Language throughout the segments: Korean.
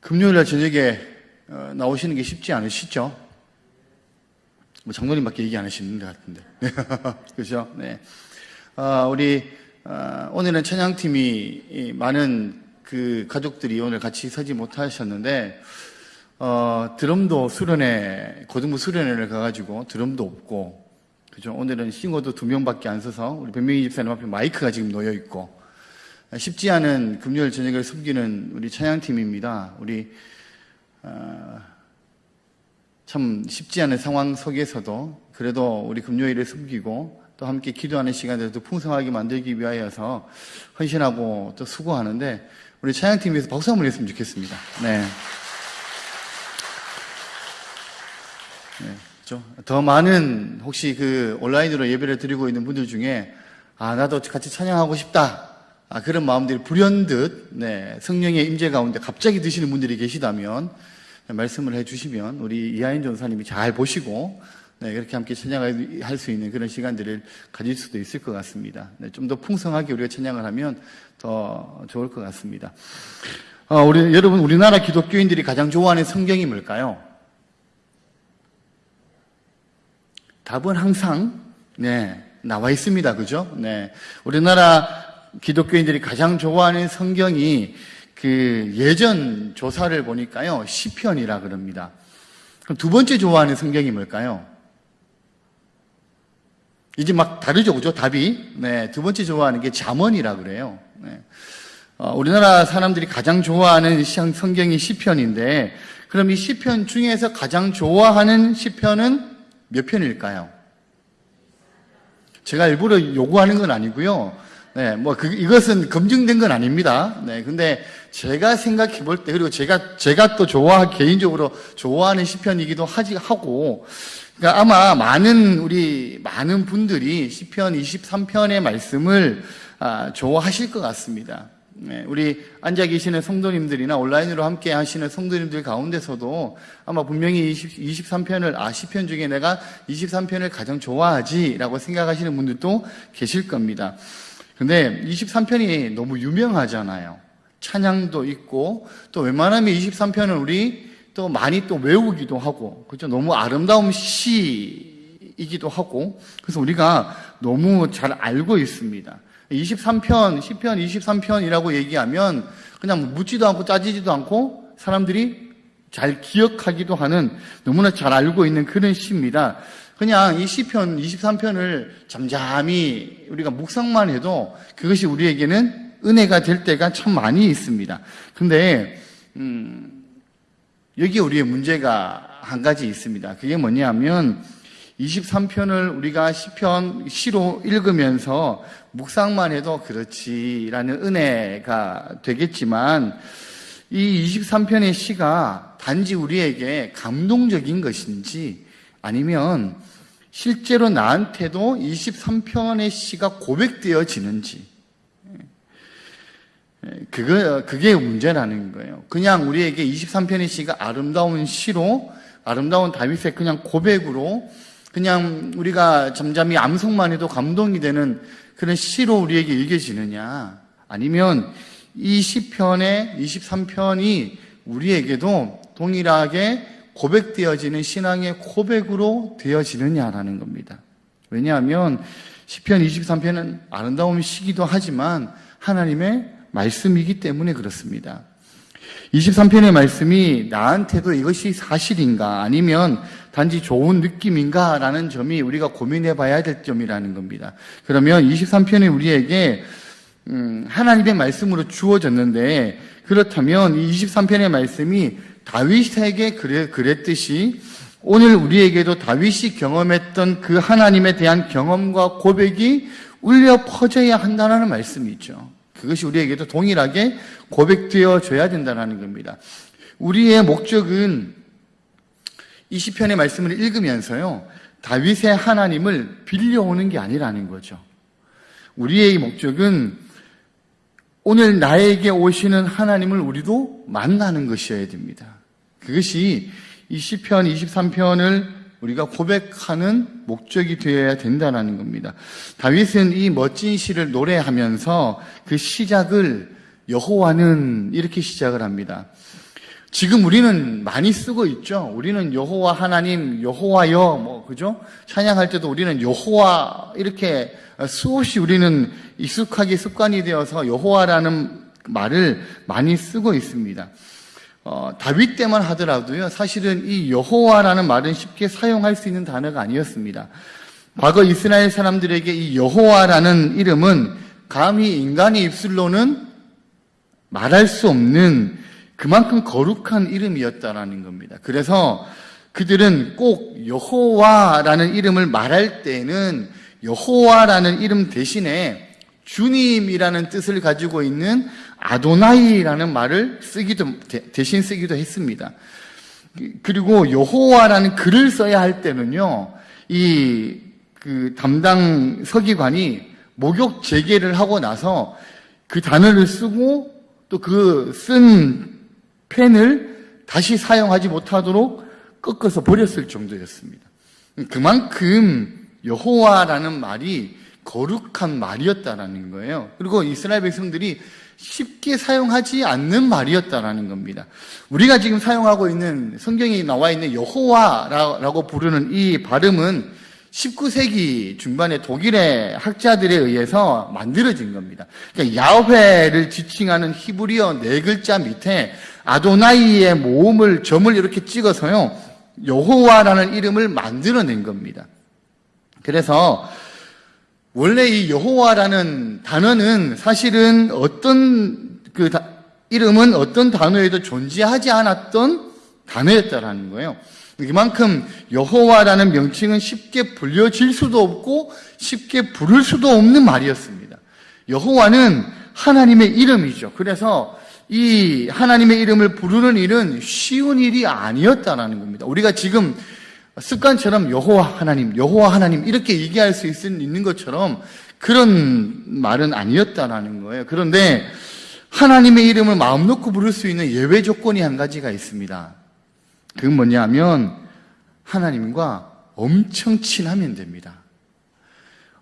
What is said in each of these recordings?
금요일날 저녁에 나오시는 게 쉽지 않으시죠? 뭐 장로님밖에 얘기 안 하시는 것 같은데. 그죠? 네. 오늘은 찬양팀이 많은 그 가족들이 오늘 같이 서지 못하셨는데, 드럼도 수련회, 고등부 수련회를 가가지고 드럼도 없고, 그죠? 오늘은 싱어도 2명밖에 안 서서 우리 변명희 집사님 앞에 마이크가 지금 놓여 있고, 쉽지 않은 금요일 저녁을 섬기는 우리 찬양팀입니다. 참 쉽지 않은 상황 속에서도 그래도 우리 금요일에 섬기고 또 함께 기도하는 시간들을 더 풍성하게 만들기 위하여서 헌신하고 또 수고하는데 우리 찬양팀에서 박수 한번 했으면 좋겠습니다. 네. 더 많은 혹시 그 온라인으로 예배를 드리고 있는 분들 중에 나도 같이 찬양하고 싶다. 그런 마음들이 불현듯 성령의 임재 가운데 갑자기 드시는 분들이 계시다면 말씀을 해주시면 우리 이하인 전사님이 잘 보시고 그렇게 함께 찬양할 수 있는 그런 시간들을 가질 수도 있을 것 같습니다. 좀 더 풍성하게 우리가 찬양을 하면 더 좋을 것 같습니다. 여러분, 우리나라 기독교인들이 가장 좋아하는 성경이 뭘까요? 답은 항상 나와 있습니다. 그죠? 우리나라 기독교인들이 가장 좋아하는 성경이 그 예전 조사를 보니까요, 시편이라 그럽니다. 그럼 두 번째 좋아하는 성경이 뭘까요? 이제 막 다르죠, 그죠? 답이. 두 번째 좋아하는 게 잠언이라 그래요. 우리나라 사람들이 가장 좋아하는 성경이 시편인데, 그럼 이 시편 중에서 가장 좋아하는 시편은 몇 편일까요? 제가 일부러 요구하는 건 아니고요. 이것은 검증된 건 아닙니다. 근데 제가 생각해 볼 때, 그리고 제가 또 개인적으로 좋아하는 시편이기도 하고, 그러니까 아마 많은 분들이 시편 23편의 말씀을 좋아하실 것 같습니다. 우리 앉아 계시는 성도님들이나 온라인으로 함께 하시는 성도님들 가운데서도 아마 분명히 23편을, 시편 중에 내가 23편을 가장 좋아하지라고 생각하시는 분들도 계실 겁니다. 근데 23편이 너무 유명하잖아요. 찬양도 있고, 또 웬만하면 23편은 우리 또 많이 또 외우기도 하고, 그렇죠? 너무 아름다운 시이기도 하고, 그래서 우리가 너무 잘 알고 있습니다. 23편, 시편 23편이라고 얘기하면 그냥 묻지도 않고 따지지도 않고 사람들이 잘 기억하기도 하는 너무나 잘 알고 있는 그런 시입니다. 그냥 이 시편 23편을 잠잠히 우리가 묵상만 해도 그것이 우리에게는 은혜가 될 때가 참 많이 있습니다. 근데 여기에 우리의 문제가 한 가지 있습니다. 그게 뭐냐면 23편을 우리가 시로 읽으면서 묵상만 해도 그렇지라는 은혜가 되겠지만 이 23편의 시가 단지 우리에게 감동적인 것인지 아니면 실제로 나한테도 23편의 시가 고백되어지는지 그게 문제라는 거예요. 그냥 우리에게 23편의 시가 아름다운 시로 아름다운 다윗의 그냥 고백으로 그냥 우리가 잠잠히 암송만 해도 감동이 되는 그런 시로 우리에게 읽혀지느냐 아니면 이 시편의 23편이 우리에게도 동일하게 고백되어지는 신앙의 고백으로 되어지느냐라는 겁니다. 왜냐하면 시편 23편은 아름다운 시기도 하지만 하나님의 말씀이기 때문에 그렇습니다. 23편의 말씀이 나한테도 이것이 사실인가 아니면 단지 좋은 느낌인가 라는 점이 우리가 고민해 봐야 될 점이라는 겁니다. 그러면 23편이 우리에게 하나님의 말씀으로 주어졌는데 그렇다면 이 23편의 말씀이 다윗에게 그랬듯이 오늘 우리에게도 다윗이 경험했던 그 하나님에 대한 경험과 고백이 울려 퍼져야 한다는 말씀이죠. 그것이 우리에게도 동일하게 고백되어져야 된다는 겁니다. 우리의 목적은 이 시편의 말씀을 읽으면서요, 다윗의 하나님을 빌려오는 게 아니라는 거죠. 우리의 목적은 오늘 나에게 오시는 하나님을 우리도 만나는 것이어야 됩니다. 그것이 이 시편 23편을 우리가 고백하는 목적이 되어야 된다는 겁니다. 다윗은 이 멋진 시를 노래하면서 그 시작을 여호와는 이렇게 시작을 합니다. 지금 우리는 많이 쓰고 있죠. 우리는 여호와 하나님, 여호와여, 그죠? 찬양할 때도 우리는 여호와, 이렇게 수없이 우리는 익숙하게 습관이 되어서 여호와라는 말을 많이 쓰고 있습니다. 다윗 때만 하더라도요, 사실은 이 여호와라는 말은 쉽게 사용할 수 있는 단어가 아니었습니다. 과거 이스라엘 사람들에게 이 여호와라는 이름은 감히 인간의 입술로는 말할 수 없는 그만큼 거룩한 이름이었다라는 겁니다. 그래서 그들은 꼭 여호와라는 이름을 말할 때는 여호와라는 이름 대신에 주님이라는 뜻을 가지고 있는 아도나이라는 말을 대신 쓰기도 했습니다. 그리고 여호와라는 글을 써야 할 때는요, 담당 서기관이 목욕 재개를 하고 나서 그 단어를 쓰고 또 그 쓴 펜을 다시 사용하지 못하도록 꺾어서 버렸을 정도였습니다. 그만큼 여호와라는 말이 거룩한 말이었다라는 거예요. 그리고 이스라엘 백성들이 쉽게 사용하지 않는 말이었다라는 겁니다. 우리가 지금 사용하고 있는 성경에 나와 있는 여호와라고 부르는 이 발음은 19세기 중반에 독일의 학자들에 의해서 만들어진 겁니다. 그러니까 야훼를 지칭하는 히브리어 4글자 밑에 아도나이의 모음을 점을 이렇게 찍어서요, 여호와라는 이름을 만들어낸 겁니다. 그래서 원래 이 여호와라는 단어는 사실은 이름은 어떤 단어에도 존재하지 않았던 단어였다라는 거예요. 이만큼 여호와라는 명칭은 쉽게 불려질 수도 없고 쉽게 부를 수도 없는 말이었습니다. 여호와는 하나님의 이름이죠. 그래서 이 하나님의 이름을 부르는 일은 쉬운 일이 아니었다라는 겁니다. 우리가 지금 습관처럼 여호와 하나님 이렇게 얘기할 수 있는 것처럼 그런 말은 아니었다라는 거예요. 그런데 하나님의 이름을 마음 놓고 부를 수 있는 예외 조건이 한 가지가 있습니다. 그건 뭐냐면 하나님과 엄청 친하면 됩니다.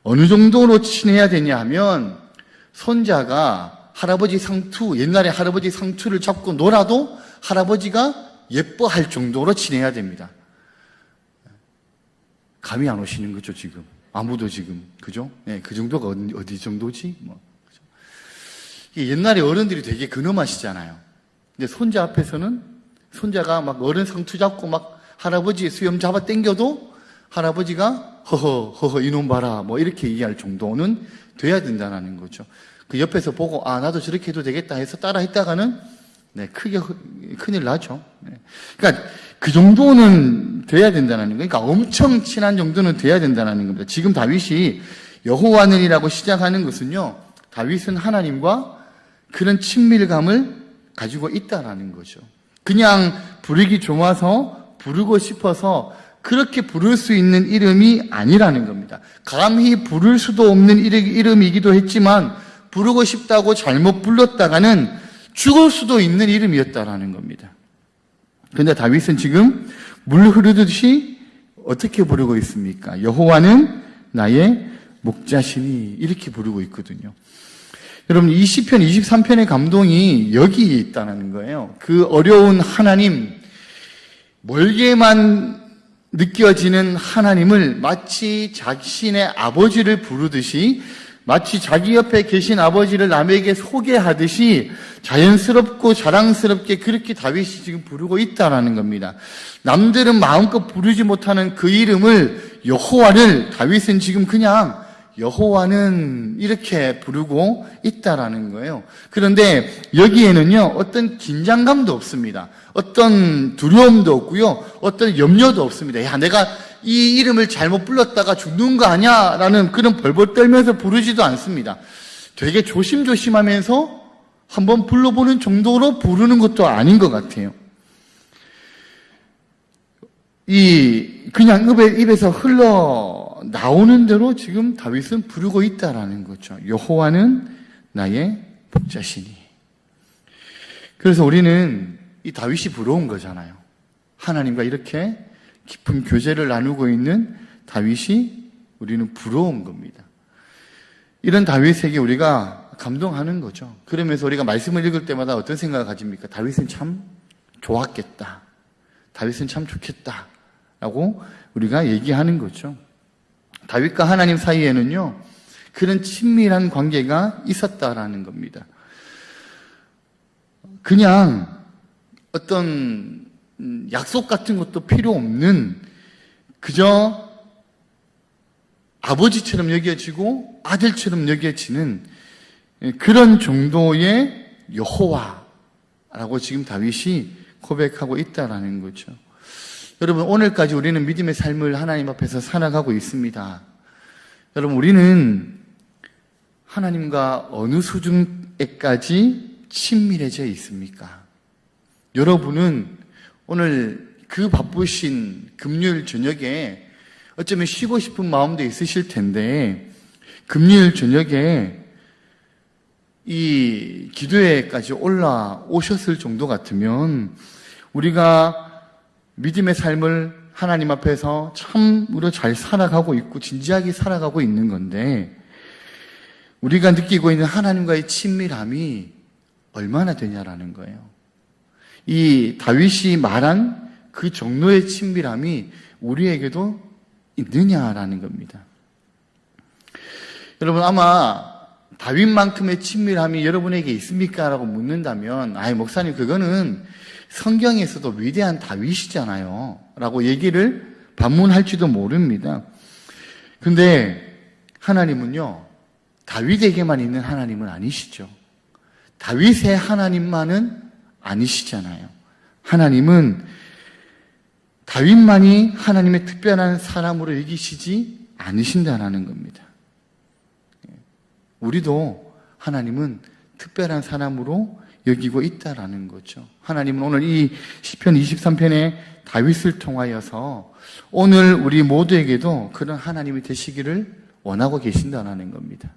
어느 정도로 친해야 되냐 하면 손자가 옛날에 할아버지 상투를 잡고 놀아도 할아버지가 예뻐할 정도로 친해야 됩니다. 감이 안 오시는 거죠, 지금. 아무도 지금. 그죠? 네, 그 정도가 어디 정도지? 그죠? 옛날에 어른들이 되게 근엄하시잖아요. 근데 손자 앞에서는 손자가 막 어른 상투 잡고 막 할아버지 수염 잡아 당겨도 할아버지가 허허 이놈 봐라 이렇게 얘기할 정도는 돼야 된다는 거죠. 그 옆에서 보고 나도 저렇게 해도 되겠다 해서 따라 했다가는 크게 큰일 나죠. 그러니까 그 정도는 돼야 된다는 거예요. 그러니까 엄청 친한 정도는 돼야 된다는 겁니다. 지금 다윗이 여호와는이라고 시작하는 것은요, 다윗은 하나님과 그런 친밀감을 가지고 있다라는 거죠. 그냥 부르기 좋아서 부르고 싶어서 그렇게 부를 수 있는 이름이 아니라는 겁니다. 감히 부를 수도 없는 이름이기도 했지만 부르고 싶다고 잘못 불렀다가는 죽을 수도 있는 이름이었다라는 겁니다. 그런데 다윗은 지금 물 흐르듯이 어떻게 부르고 있습니까? 여호와는 나의 목자시니 이렇게 부르고 있거든요. 여러분, 이 시편 23편의 감동이 여기에 있다는 거예요. 그 어려운 하나님, 멀게만 느껴지는 하나님을 마치 자신의 아버지를 부르듯이, 마치 자기 옆에 계신 아버지를 남에게 소개하듯이 자연스럽고 자랑스럽게 그렇게 다윗이 지금 부르고 있다는 겁니다. 남들은 마음껏 부르지 못하는 그 이름을, 여호와를 다윗은 지금 그냥 여호와는 이렇게 부르고 있다라는 거예요. 그런데 여기에는요, 어떤 긴장감도 없습니다. 어떤 두려움도 없고요, 어떤 염려도 없습니다. 야, 내가 이 이름을 잘못 불렀다가 죽는 거 아니야? 라는 그런 벌벌 떨면서 부르지도 않습니다. 되게 조심조심하면서 한번 불러보는 정도로 부르는 것도 아닌 것 같아요. 그냥 입에서 흘러나오는 대로 지금 다윗은 부르고 있다라는 거죠. 여호와는 나의 목자시니. 그래서 우리는 이 다윗이 부러운 거잖아요. 하나님과 이렇게 깊은 교제를 나누고 있는 다윗이 우리는 부러운 겁니다. 이런 다윗에게 우리가 감동하는 거죠. 그러면서 우리가 말씀을 읽을 때마다 어떤 생각을 가집니까? 다윗은 참 좋았겠다. 다윗은 참 좋겠다. 라고 우리가 얘기하는 거죠. 다윗과 하나님 사이에는요, 그런 친밀한 관계가 있었다라는 겁니다. 그냥 어떤 약속 같은 것도 필요 없는 그저 아버지처럼 여겨지고 아들처럼 여겨지는 그런 정도의 여호와라고 지금 다윗이 고백하고 있다라는 거죠. 여러분, 오늘까지 우리는 믿음의 삶을 하나님 앞에서 살아가고 있습니다. 여러분, 우리는 하나님과 어느 수준에까지 친밀해져 있습니까? 여러분은 오늘 그 바쁘신 금요일 저녁에 어쩌면 쉬고 싶은 마음도 있으실 텐데, 금요일 저녁에 이 기도회까지 올라오셨을 정도 같으면 우리가 믿음의 삶을 하나님 앞에서 참으로 잘 살아가고 있고 진지하게 살아가고 있는 건데, 우리가 느끼고 있는 하나님과의 친밀함이 얼마나 되냐라는 거예요. 이 다윗이 말한 그 정도의 친밀함이 우리에게도 있느냐라는 겁니다. 여러분, 아마 다윗만큼의 친밀함이 여러분에게 있습니까? 라고 묻는다면, 목사님, 그거는 성경에서도 위대한 다윗이잖아요. 라고 얘기를 반문할지도 모릅니다. 근데 하나님은요, 다윗에게만 있는 하나님은 아니시죠. 다윗의 하나님만은 아니시잖아요. 하나님은 다윗만이 하나님의 특별한 사람으로 여기시지 않으신다는 겁니다. 우리도 하나님은 특별한 사람으로 여기고 있다라는 거죠. 하나님은 오늘 이 시편 23편의 다윗을 통하여서 오늘 우리 모두에게도 그런 하나님이 되시기를 원하고 계신다는 겁니다.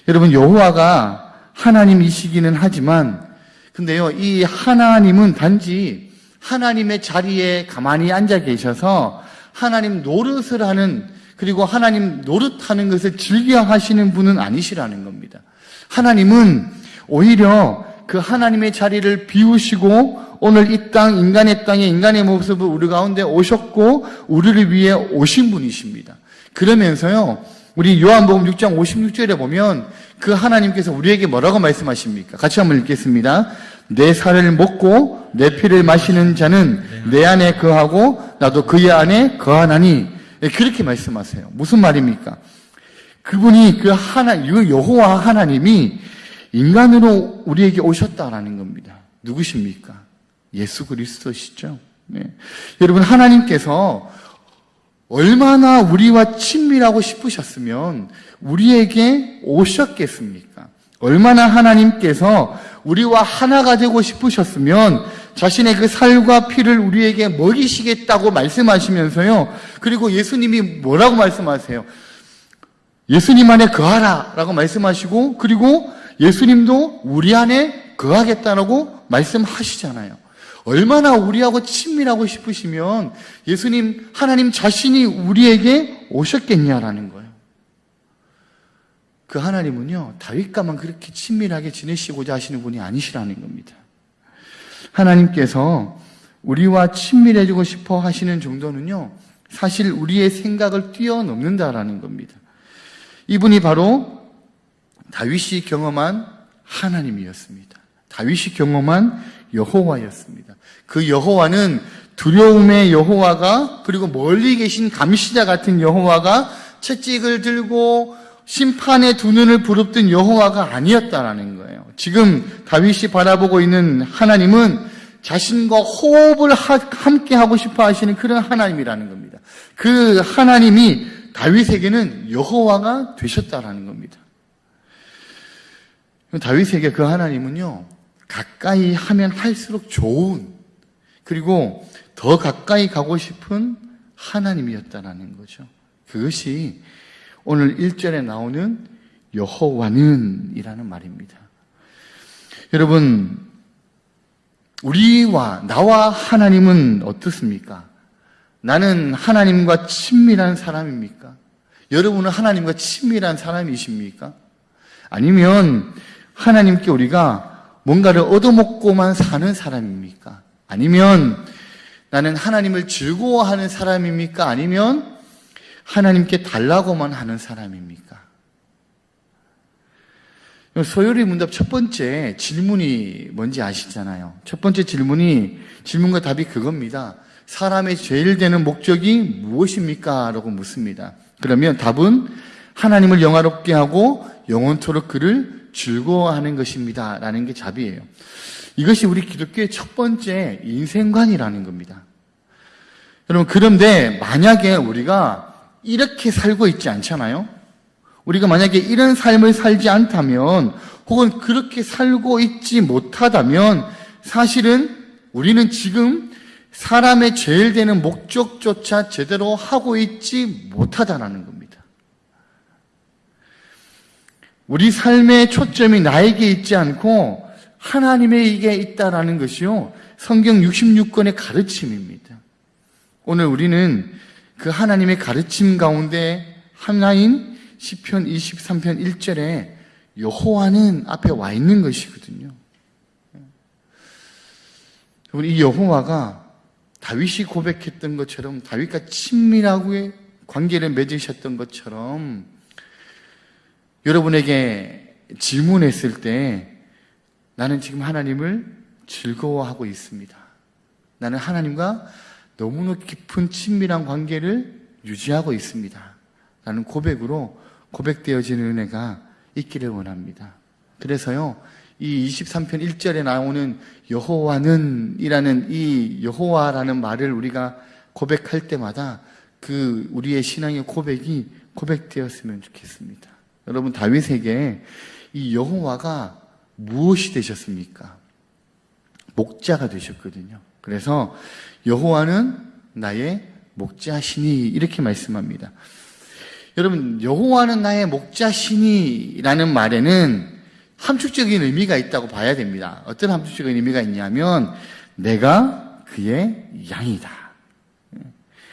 여러분, 여호와가 하나님이시기는 하지만, 근데요, 이 하나님은 단지 하나님의 자리에 가만히 앉아 계셔서 하나님 노릇을 하는, 그리고 하나님 노릇하는 것을 즐겨 하시는 분은 아니시라는 겁니다. 하나님은 오히려 그 하나님의 자리를 비우시고 오늘 이 땅, 인간의 땅에 인간의 모습을 우리 가운데 오셨고 우리를 위해 오신 분이십니다. 그러면서요, 우리 요한복음 6장 56절에 보면 그 하나님께서 우리에게 뭐라고 말씀하십니까? 같이 한번 읽겠습니다. 내 살을 먹고 내 피를 마시는 자는 내 안에 거하고 나도 그의 안에 거하나니, 그렇게 말씀하세요. 무슨 말입니까? 그분이 그 여호와 하나님이 인간으로 우리에게 오셨다라는 겁니다. 누구십니까? 예수 그리스도시죠. 네. 여러분, 하나님께서 얼마나 우리와 친밀하고 싶으셨으면 우리에게 오셨겠습니까? 얼마나 하나님께서 우리와 하나가 되고 싶으셨으면 자신의 그 살과 피를 우리에게 먹이시겠다고 말씀하시면서요, 그리고 예수님이 뭐라고 말씀하세요? 예수님 안에 거하라 라고 말씀하시고, 그리고 예수님도 우리 안에 거하겠다라고 말씀하시잖아요. 얼마나 우리하고 친밀하고 싶으시면 예수님, 하나님 자신이 우리에게 오셨겠냐라는 거예요. 그 하나님은요, 다윗과만 그렇게 친밀하게 지내시고자 하시는 분이 아니시라는 겁니다. 하나님께서 우리와 친밀해지고 싶어 하시는 정도는요, 사실 우리의 생각을 뛰어넘는다라는 겁니다. 이분이 바로 다윗이 경험한 하나님이었습니다. 다윗이 경험한 여호와였습니다. 그 여호와는 두려움의 여호와가, 그리고 멀리 계신 감시자 같은 여호와가, 채찍을 들고 심판의 두 눈을 부릅뜬 여호와가 아니었다라는 거예요. 지금 다윗이 바라보고 있는 하나님은 자신과 호흡을 함께 하고 싶어 하시는 그런 하나님이라는 겁니다. 그 하나님이 다윗에게는 여호와가 되셨다라는 겁니다. 다윗에게 그 하나님은요, 가까이 하면 할수록 좋은, 그리고 더 가까이 가고 싶은 하나님이었다라는 거죠. 그것이 오늘 1절에 나오는 여호와는 이라는 말입니다. 여러분, 나와 하나님은 어떻습니까? 나는 하나님과 친밀한 사람입니까? 여러분은 하나님과 친밀한 사람이십니까? 아니면 하나님께 우리가 뭔가를 얻어먹고만 사는 사람입니까? 아니면 나는 하나님을 즐거워하는 사람입니까? 아니면 하나님께 달라고만 하는 사람입니까? 소요리 문답 첫 번째 질문이 뭔지 아시잖아요. 첫 번째 질문과 답이 그겁니다. 사람의 제일 되는 목적이 무엇입니까? 라고 묻습니다. 그러면 답은 하나님을 영화롭게 하고 영원토록 그를 즐거워하는 것입니다. 라는 게 답이에요. 이것이 우리 기독교의 첫 번째 인생관이라는 겁니다. 여러분, 그런데 만약에 우리가 이렇게 살고 있지 않잖아요? 우리가 만약에 이런 삶을 살지 않다면, 혹은 그렇게 살고 있지 못하다면, 사실은 우리는 지금 사람의 제일 되는 목적조차 제대로 하고 있지 못하다는 겁니다. 우리 삶의 초점이 나에게 있지 않고 하나님에게 있다라는 것이요, 성경 66권의 가르침입니다. 오늘 우리는 그 하나님의 가르침 가운데 하나인 시편 23편 1절에 여호와는 앞에 와 있는 것이거든요. 이 여호와가 다윗이 고백했던 것처럼, 다윗과 친밀하게 관계를 맺으셨던 것처럼, 여러분에게 질문했을 때 나는 지금 하나님을 즐거워하고 있습니다. 나는 하나님과 너무나 깊은 친밀한 관계를 유지하고 있습니다. 라는 고백으로 고백되어지는 은혜가 있기를 원합니다. 그래서요, 이 23편 1절에 나오는 여호와는 이라는 이 여호와라는 말을 우리가 고백할 때마다 그 우리의 신앙의 고백이 고백되었으면 좋겠습니다. 여러분, 다윗에게 이 여호와가 무엇이 되셨습니까? 목자가 되셨거든요. 그래서 여호와는 나의 목자시니 이렇게 말씀합니다. 여러분, 여호와는 나의 목자시니라는 말에는 함축적인 의미가 있다고 봐야 됩니다. 어떤 함축적인 의미가 있냐면 내가 그의 양이다.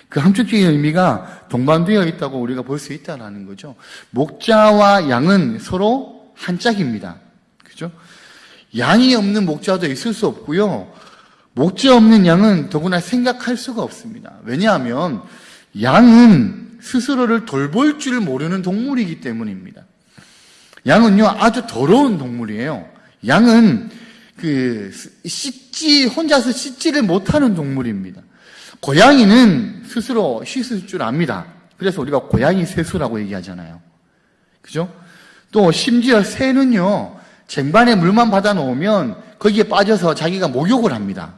그 함축적인 의미가 동반되어 있다고 우리가 볼 수 있다는 거죠. 목자와 양은 서로 한 짝입니다. 그죠? 양이 없는 목자도 있을 수 없고요. 목자 없는 양은 더구나 생각할 수가 없습니다. 왜냐하면 양은 스스로를 돌볼 줄 모르는 동물이기 때문입니다. 양은요, 아주 더러운 동물이에요. 양은 혼자서 씻지를 못하는 동물입니다. 고양이는 스스로 씻을 줄 압니다. 그래서 우리가 고양이 세수라고 얘기하잖아요. 그죠? 또 심지어 새는요, 쟁반에 물만 받아 놓으면 거기에 빠져서 자기가 목욕을 합니다.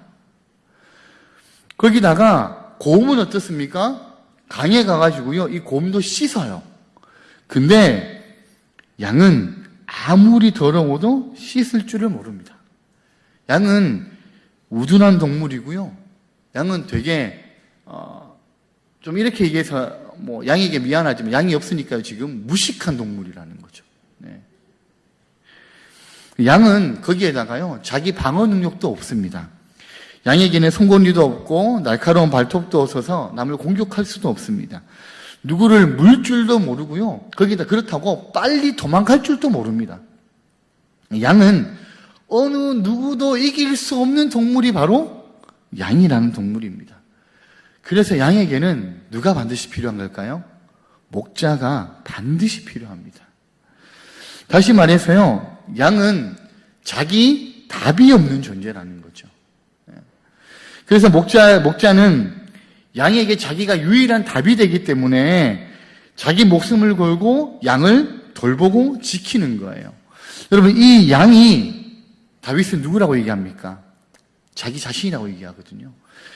거기다가 곰은 어떻습니까? 강에 가가지고요, 이 곰도 씻어요. 근데 양은 아무리 더러워도 씻을 줄을 모릅니다. 양은 우둔한 동물이고요. 양은 되게 좀 이렇게 얘기해서 양에게 미안하지만 양이 없으니까요, 지금 무식한 동물이라는 거죠. 네. 양은 거기에다가요, 자기 방어 능력도 없습니다. 양에게는 송곳니도 없고 날카로운 발톱도 없어서 남을 공격할 수도 없습니다. 누구를 물 줄도 모르고요. 거기다 그렇다고 빨리 도망갈 줄도 모릅니다. 양은 어느 누구도 이길 수 없는 동물이 바로 양이라는 동물입니다. 그래서 양에게는 누가 반드시 필요한 걸까요? 목자가 반드시 필요합니다. 다시 말해서요, 양은 자기 답이 없는 존재라는 거죠. 그래서 목자는 양에게 자기가 유일한 답이 되기 때문에 자기 목숨을 걸고 양을 돌보고 지키는 거예요. 여러분, 이 양이 다윗은 누구라고 얘기합니까? 자기 자신이라고 얘기하거든요.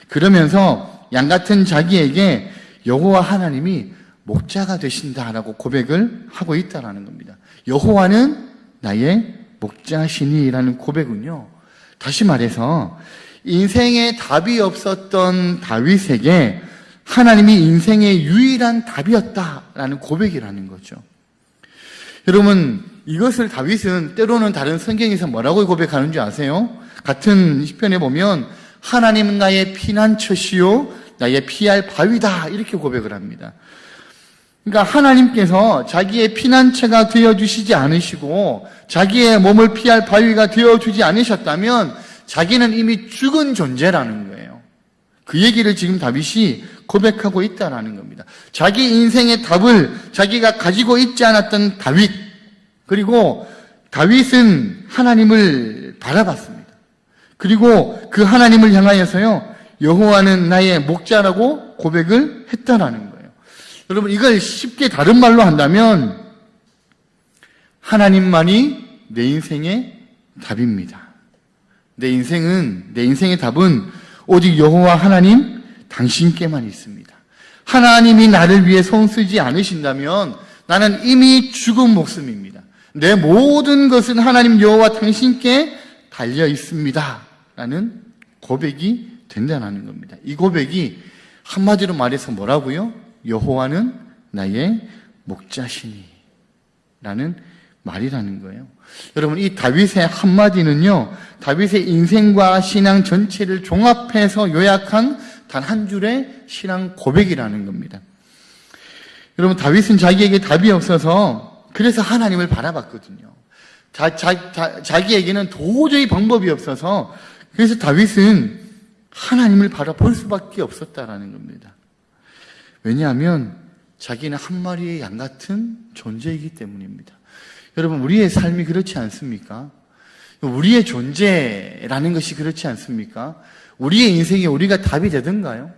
그러면서 양 같은 자기에게 여호와 하나님이 목자가 되신다라고 고백을 하고 있다는 겁니다. 여호와는 나의 목자시니라는 고백은요, 다시 말해서 인생에 답이 없었던 다윗에게 하나님이 인생의 유일한 답이었다라는 고백이라는 거죠. 여러분, 이것을 다윗은 때로는 다른 성경에서 뭐라고 고백하는 줄 아세요? 같은 시편에 보면 하나님은 나의 피난처시요 나의 피할 바위다 이렇게 고백을 합니다. 그러니까 하나님께서 자기의 피난처가 되어주시지 않으시고 자기의 몸을 피할 바위가 되어주지 않으셨다면 자기는 이미 죽은 존재라는 거예요. 그 얘기를 지금 다윗이 고백하고 있다라는 겁니다. 자기 인생의 답을 자기가 가지고 있지 않았던 다윗, 그리고 다윗은 하나님을 바라봤습니다. 그리고 그 하나님을 향하여서요, 여호와는 나의 목자라고 고백을 했다라는 거예요. 여러분, 이걸 쉽게 다른 말로 한다면 하나님만이 내 인생의 답입니다. 내 인생의 답은 오직 여호와 하나님 당신께만 있습니다. 하나님이 나를 위해 손 쓰지 않으신다면 나는 이미 죽은 목숨입니다. 내 모든 것은 하나님 여호와 당신께 달려 있습니다. 라는 고백이 된다는 겁니다. 이 고백이 한마디로 말해서 뭐라고요? 여호와는 나의 목자시니 라는 말이라는 거예요. 여러분, 이 다윗의 한마디는요, 다윗의 인생과 신앙 전체를 종합해서 요약한 단 한 줄의 신앙 고백이라는 겁니다. 여러분, 다윗은 자기에게 답이 없어서 그래서 하나님을 바라봤거든요. 자기에게는 도저히 방법이 없어서 그래서 다윗은 하나님을 바라볼 수밖에 없었다라는 겁니다. 왜냐하면 자기는 한 마리의 양 같은 존재이기 때문입니다. 여러분, 우리의 삶이 그렇지 않습니까? 우리의 존재라는 것이 그렇지 않습니까? 우리의 인생에 우리가 답이 되던가요?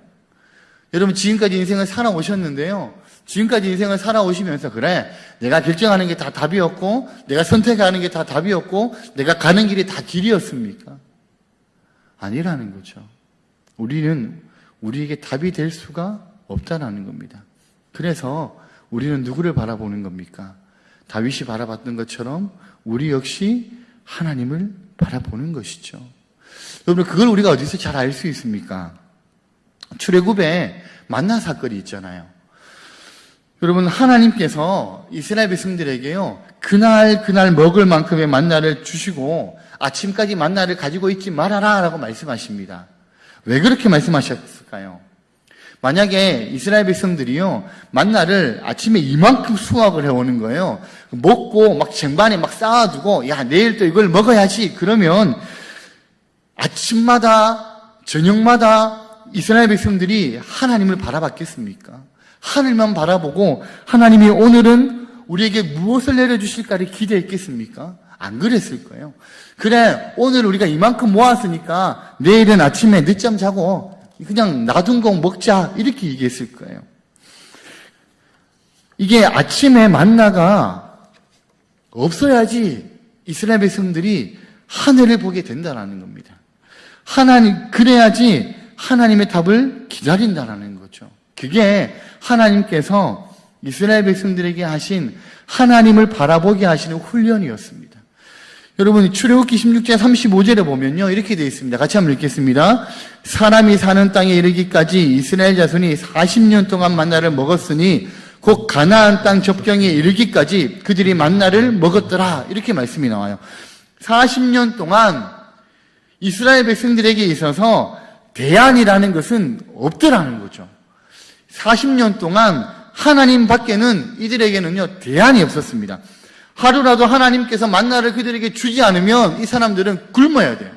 여러분, 지금까지 인생을 살아오셨는데요, 지금까지 인생을 살아오시면서 그래, 내가 결정하는 게 다 답이었고 내가 선택하는 게 다 답이었고 내가 가는 길이 다 길이었습니까? 아니라는 거죠. 우리는 우리에게 답이 될 수가 없다라는 겁니다. 그래서 우리는 누구를 바라보는 겁니까? 다윗이 바라봤던 것처럼 우리 역시 하나님을 바라보는 것이죠. 여러분, 그걸 우리가 어디서 잘 알 수 있습니까? 출애굽에 만나 사건이 있잖아요. 여러분, 하나님께서 이스라엘 백성들에게요, 그날 먹을 만큼의 만나를 주시고 아침까지 만나를 가지고 있지 말아라 라고 말씀하십니다. 왜 그렇게 말씀하셨을까요? 만약에 이스라엘 백성들이요, 만나를 아침에 이만큼 수확을 해오는 거예요. 먹고 막 쟁반에 막 쌓아두고, 야, 내일 또 이걸 먹어야지. 그러면 아침마다, 저녁마다 이스라엘 백성들이 하나님을 바라봤겠습니까? 하늘만 바라보고 하나님이 오늘은 우리에게 무엇을 내려주실까를 기대했겠습니까? 안 그랬을 거예요. 그래, 오늘 우리가 이만큼 모았으니까 내일은 아침에 늦잠 자고 그냥 놔둔 거 먹자, 이렇게 얘기했을 거예요. 이게 아침에 만나가 없어야지 이스라엘 백성들이 하늘을 보게 된다는 겁니다. 그래야지 하나님의 답을 기다린다는 거죠. 그게 하나님께서 이스라엘 백성들에게 하신 하나님을 바라보게 하시는 훈련이었습니다. 여러분, 출애굽기 16장 35절에 보면요, 이렇게 되어 있습니다. 같이 한번 읽겠습니다. 사람이 사는 땅에 이르기까지 이스라엘 자손이 40년 동안 만나를 먹었으니 곧 가나안 땅 접경에 이르기까지 그들이 만나를 먹었더라. 이렇게 말씀이 나와요. 40년 동안 이스라엘 백성들에게 있어서 대안이라는 것은 없더라는 거죠. 40년 동안 하나님 밖에는 이들에게는요, 대안이 없었습니다. 하루라도 하나님께서 만나를 그들에게 주지 않으면 이 사람들은 굶어야 돼요.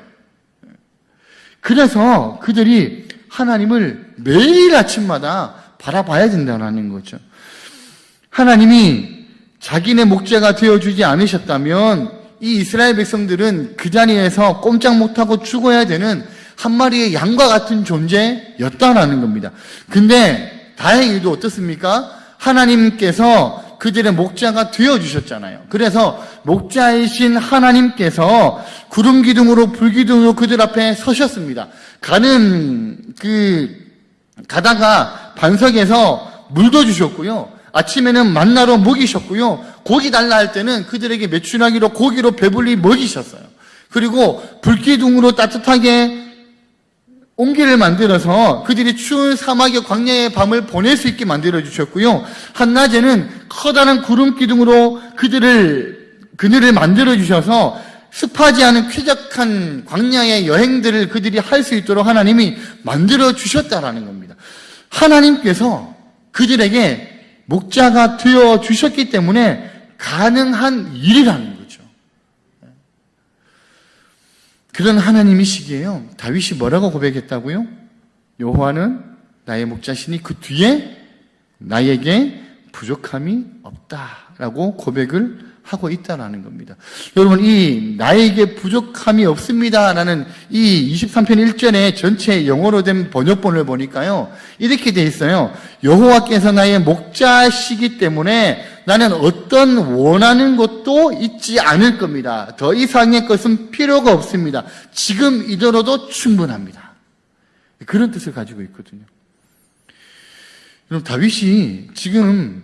그래서 그들이 하나님을 매일 아침마다 바라봐야 된다는 거죠. 하나님이 자기네 목자가 되어주지 않으셨다면 이 이스라엘 백성들은 그 자리에서 꼼짝 못하고 죽어야 되는 한 마리의 양과 같은 존재였다라는 겁니다. 근데 다행히도 어떻습니까? 하나님께서 그들의 목자가 되어주셨잖아요. 그래서 목자이신 하나님께서 구름 기둥으로 불 기둥으로 그들 앞에 서셨습니다. 가다가 반석에서 물도 주셨고요. 아침에는 만나로 먹이셨고요. 고기 달라 할 때는 그들에게 메추라기로 고기로 배불리 먹이셨어요. 그리고 불기둥으로 따뜻하게 온기를 만들어서 그들이 추운 사막의 광야의 밤을 보낼 수 있게 만들어 주셨고요. 한낮에는 커다란 구름 기둥으로 그늘을 만들어 주셔서 습하지 않은 쾌적한 광야의 여행들을 그들이 할 수 있도록 하나님이 만들어 주셨다라는 겁니다. 하나님께서 그들에게 목자가 되어 주셨기 때문에 가능한 일이라는 거죠. 그런 하나님이시기에요. 다윗이 뭐라고 고백했다고요? 여호와는 나의 목자시니 그 뒤에 나에게 부족함이 없다라고 고백을 하고 있다라는 겁니다. 여러분, 이 나에게 부족함이 없습니다라는 이 23편 1절의 전체 영어로 된 번역본을 보니까요, 이렇게 돼 있어요. 여호와께서 나의 목자시기 때문에 나는 어떤 원하는 것도 있지 않을 겁니다. 더 이상의 것은 필요가 없습니다. 지금 이대로도 충분합니다. 그런 뜻을 가지고 있거든요. 여러분, 다윗이 지금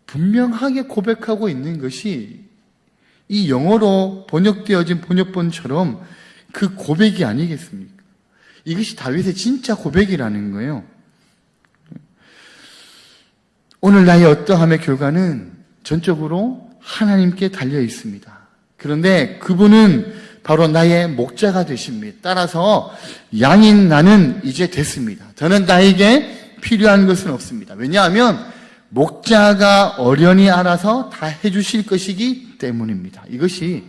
분명하게 고백하고 있는 것이 이 영어로 번역되어진 번역본처럼 그 고백이 아니겠습니까? 이것이 다윗의 진짜 고백이라는 거예요. 오늘 나의 어떠함의 결과는 전적으로 하나님께 달려 있습니다. 그런데 그분은 바로 나의 목자가 되십니다. 따라서 양인 나는 이제 됐습니다. 저는 나에게 필요한 것은 없습니다. 왜냐하면 목자가 어련히 알아서 다 해주실 것이기 때문입니다. 이것이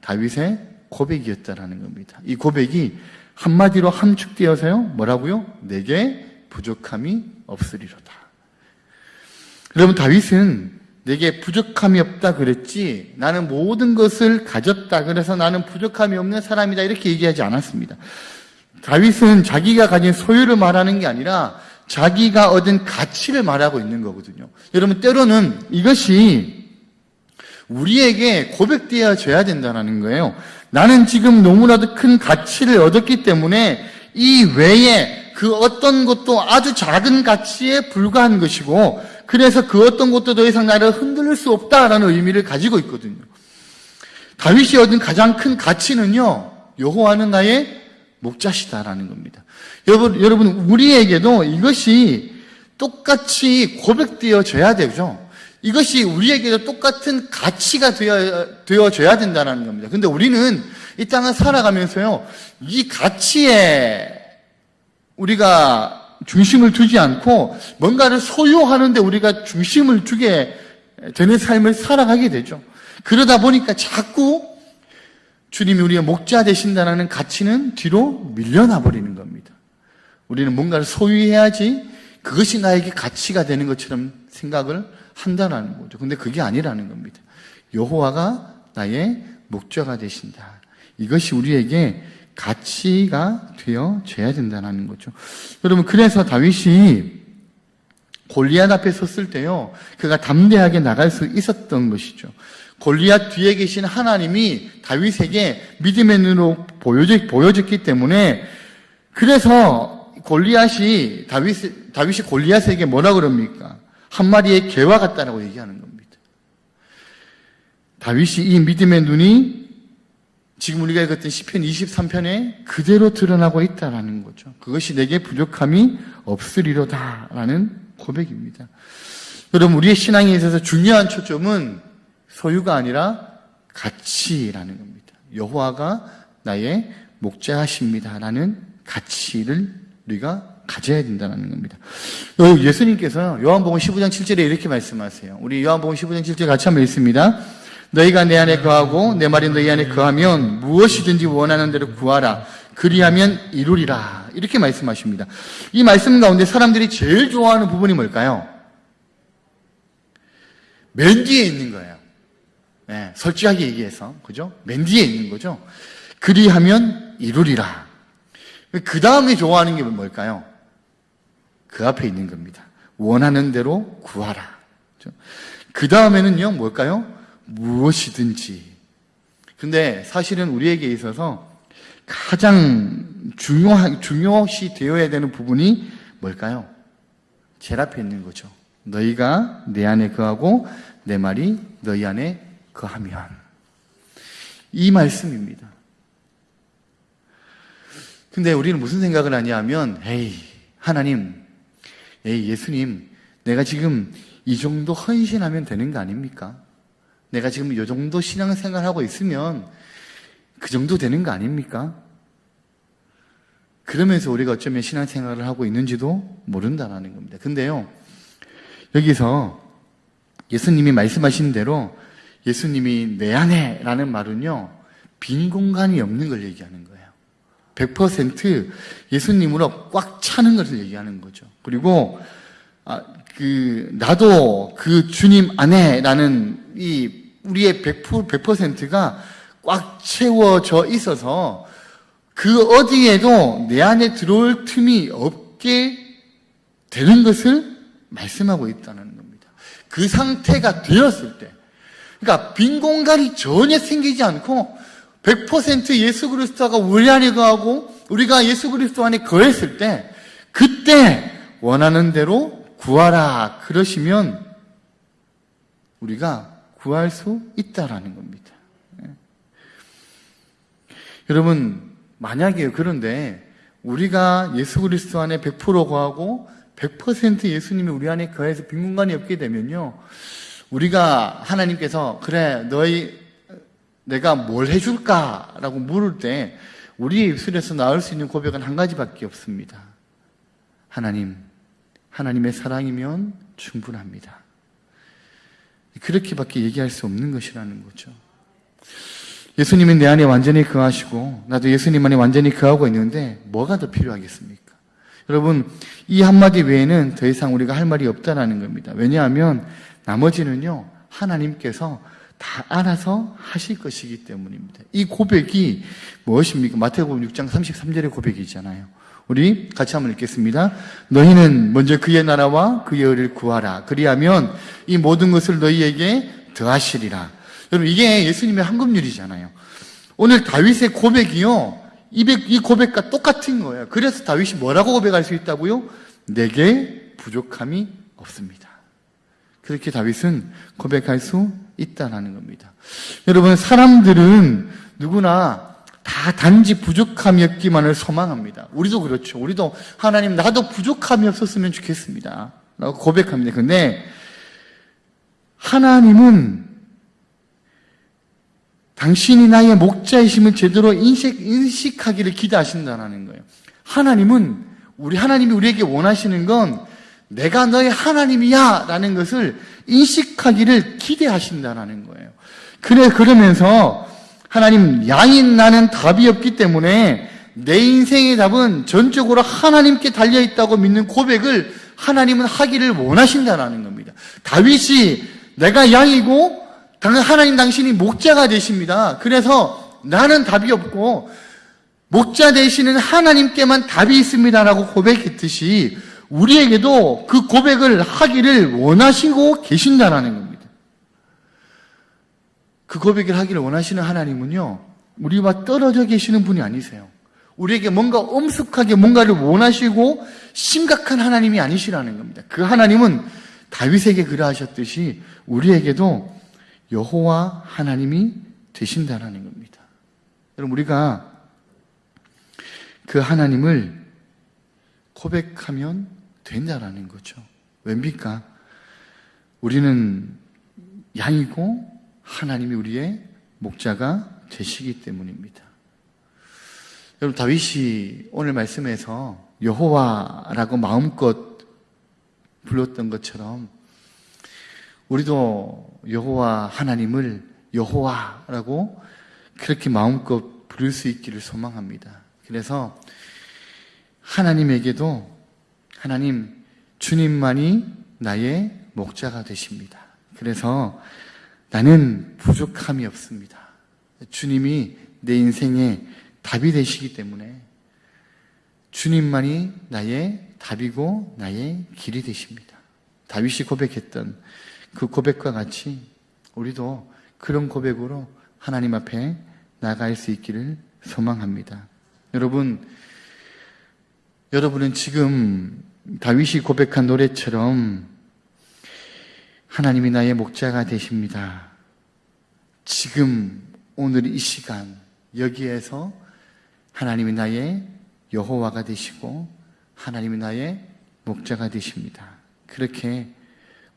다윗의 고백이었다라는 겁니다. 이 고백이 한마디로 함축되어서요, 뭐라고요? 내게 부족함이 없으리로다. 여러분, 다윗은 내게 부족함이 없다 그랬지, 나는 모든 것을 가졌다 그래서 나는 부족함이 없는 사람이다 이렇게 얘기하지 않았습니다. 다윗은 자기가 가진 소유를 말하는 게 아니라 자기가 얻은 가치를 말하고 있는 거거든요. 여러분, 때로는 이것이 우리에게 고백되어져야 된다는 거예요. 나는 지금 너무나도 큰 가치를 얻었기 때문에 이 외에 그 어떤 것도 아주 작은 가치에 불과한 것이고, 그래서 그 어떤 것도 더 이상 나를 흔들릴 수 없다라는 의미를 가지고 있거든요. 다윗이 얻은 가장 큰 가치는요, 여호와는 나의 목자시다라는 겁니다. 여러분, 우리에게도 이것이 똑같이 고백되어져야 되죠. 이것이 우리에게도 똑같은 가치가 되어져야 된다는 겁니다. 근데 우리는 이 땅을 살아가면서요, 이 가치에 우리가 중심을 두지 않고 뭔가를 소유하는데 우리가 중심을 두게 되는 삶을 살아가게 되죠. 그러다 보니까 자꾸 주님이 우리의 목자 되신다는 가치는 뒤로 밀려나 버리는 겁니다. 우리는 뭔가를 소유해야지 그것이 나에게 가치가 되는 것처럼 생각을 한다는 거죠. 근데 그게 아니라는 겁니다. 여호와가 나의 목자가 되신다. 이것이 우리에게 가치가 되어져야 된다는 거죠. 여러분, 그래서 다윗이 골리앗 앞에 섰을 때요, 그가 담대하게 나갈 수 있었던 것이죠. 골리앗 뒤에 계신 하나님이 다윗에게 믿음의 눈으로 보여졌기 때문에, 그래서 다윗이 골리앗에게 뭐라 그럽니까? 한 마리의 개와 같다라고 얘기하는 겁니다. 다윗이 이 믿음의 눈이 지금 우리가 읽었던 시편 23편에 그대로 드러나고 있다라는 거죠. 그것이 내게 부족함이 없으리로다라는 고백입니다. 여러분, 우리의 신앙에 있어서 중요한 초점은 소유가 아니라 가치라는 겁니다. 여호와가 나의 목자하십니다라는 가치를 우리가 가져야 된다는 겁니다. 예수님께서 요한복음 15장 7절에 이렇게 말씀하세요. 우리 요한복음 15장 7절 같이 한번 읽습니다. 너희가 내 안에 거하고 내 말이 너희 안에 거하면 무엇이든지 원하는 대로 구하라. 그리하면 이루리라. 이렇게 말씀하십니다. 이 말씀 가운데 사람들이 제일 좋아하는 부분이 뭘까요? 맨 뒤에 있는 거예요. 네, 솔직하게 얘기해서, 그죠? 맨 뒤에 있는 거죠. 그리하면 이루리라. 그 다음에 좋아하는 게 뭘까요? 그 앞에 있는 겁니다. 원하는 대로 구하라. 그 다음에는요, 뭘까요? 무엇이든지. 근데 사실은 우리에게 있어서 가장 중요시 되어야 되는 부분이 뭘까요? 제일 앞에 있는 거죠. 너희가 내 안에 거하고 내 말이 너희 안에 거하면. 이 말씀입니다. 근데 우리는 무슨 생각을 하냐 하면, 하나님, 예수님, 내가 지금 이 정도 헌신하면 되는 거 아닙니까? 내가 지금 이 정도 신앙생활 하고 있으면 그 정도 되는 거 아닙니까? 그러면서 우리가 어쩌면 신앙생활을 하고 있는지도 모른다는 겁니다. 근데요, 여기서 예수님이 말씀하신 대로 예수님이 내 안에 라는 말은요, 빈 공간이 없는 걸 얘기하는 거예요. 100% 예수님으로 꽉 차는 것을 얘기하는 거죠. 그리고 나도 그 주님 안에 라는 이 우리의 100%가 꽉 채워져 있어서 그 어디에도 내 안에 들어올 틈이 없게 되는 것을 말씀하고 있다는 겁니다. 그 상태가 되었을 때, 그러니까 빈 공간이 전혀 생기지 않고 100% 예수 그리스도가 우리 안에 거하고 우리가 예수 그리스도 안에 거했을 때, 그때 원하는 대로 구하라 그러시면 우리가 구할 수 있다라는 겁니다. 여러분, 만약에 그런데 우리가 예수 그리스도 안에 100% 거하고 100% 예수님이 우리 안에 거해서 빈 공간이 없게 되면요, 우리가 하나님께서 그래 내가 뭘 해줄까라고 물을 때 우리의 입술에서 나올 수 있는 고백은 한 가지밖에 없습니다. 하나님의 사랑이면 충분합니다. 그렇게밖에 얘기할 수 없는 것이라는 거죠. 예수님이 내 안에 완전히 거하시고 나도 예수님 안에 완전히 거하고 있는데 뭐가 더 필요하겠습니까? 여러분, 이 한마디 외에는 더 이상 우리가 할 말이 없다는 겁니다. 왜냐하면 나머지는요, 하나님께서 다 알아서 하실 것이기 때문입니다. 이 고백이 무엇입니까? 마태복음 6장 33절의 고백이잖아요. 우리 같이 한번 읽겠습니다. 너희는 먼저 그의 나라와 그의 의를 구하라. 그리하면 이 모든 것을 너희에게 더하시리라. 여러분, 이게 예수님의 황금률이잖아요. 오늘 다윗의 고백이요, 이 고백과 똑같은 거예요. 그래서 다윗이 뭐라고 고백할 수 있다고요? 내게 부족함이 없습니다. 그렇게 다윗은 고백할 수 있다는 겁니다. 여러분, 사람들은 누구나 다 단지 부족함이 없기만을 소망합니다. 우리도 그렇죠. 우리도 하나님, 나도 부족함이 없었으면 좋겠습니다 라고 고백합니다. 그런데 하나님은 당신이 나의 목자이심을 제대로 인식하기를 기대하신다는 거예요. 하나님이 우리에게 원하시는 건 내가 너의 하나님이야 라는 것을 인식하기를 기대하신다는 거예요. 그러면서 하나님, 양인 나는 답이 없기 때문에 내 인생의 답은 전적으로 하나님께 달려있다고 믿는 고백을 하나님은 하기를 원하신다는 겁니다. 다윗이 내가 양이고 하나님 당신이 목자가 되십니다. 그래서 나는 답이 없고 목자 되시는 하나님께만 답이 있습니다라고 고백했듯이 우리에게도 그 고백을 하기를 원하시고 계신다는 겁니다. 그 고백을 하기를 원하시는 하나님은요, 우리와 떨어져 계시는 분이 아니세요. 우리에게 뭔가 엄숙하게 뭔가를 원하시고 심각한 하나님이 아니시라는 겁니다. 그 하나님은 다윗에게 그러하셨듯이 우리에게도 여호와 하나님이 되신다는 겁니다. 여러분, 우리가 그 하나님을 고백하면 된다라는 거죠. 왜입니까? 우리는 양이고 하나님이 우리의 목자가 되시기 때문입니다. 여러분, 다윗이 오늘 말씀에서 여호와라고 마음껏 불렀던 것처럼 우리도 여호와 하나님을 여호와라고 그렇게 마음껏 부를 수 있기를 소망합니다. 그래서 하나님에게도 하나님, 주님만이 나의 목자가 되십니다. 그래서 나는 부족함이 없습니다. 주님이 내 인생의 답이 되시기 때문에 주님만이 나의 답이고 나의 길이 되십니다. 다윗이 고백했던 그 고백과 같이 우리도 그런 고백으로 하나님 앞에 나아갈 수 있기를 소망합니다. 여러분은 지금 다윗이 고백한 노래처럼 하나님이 나의 목자가 되십니다. 지금 오늘 이 시간 여기에서 하나님이 나의 여호와가 되시고 하나님이 나의 목자가 되십니다. 그렇게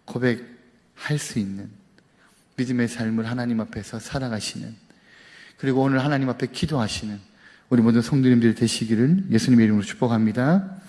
고백할 수 있는 믿음의 삶을 하나님 앞에서 살아가시는, 그리고 오늘 하나님 앞에 기도하시는 우리 모든 성도님들이 되시기를 예수님의 이름으로 축복합니다.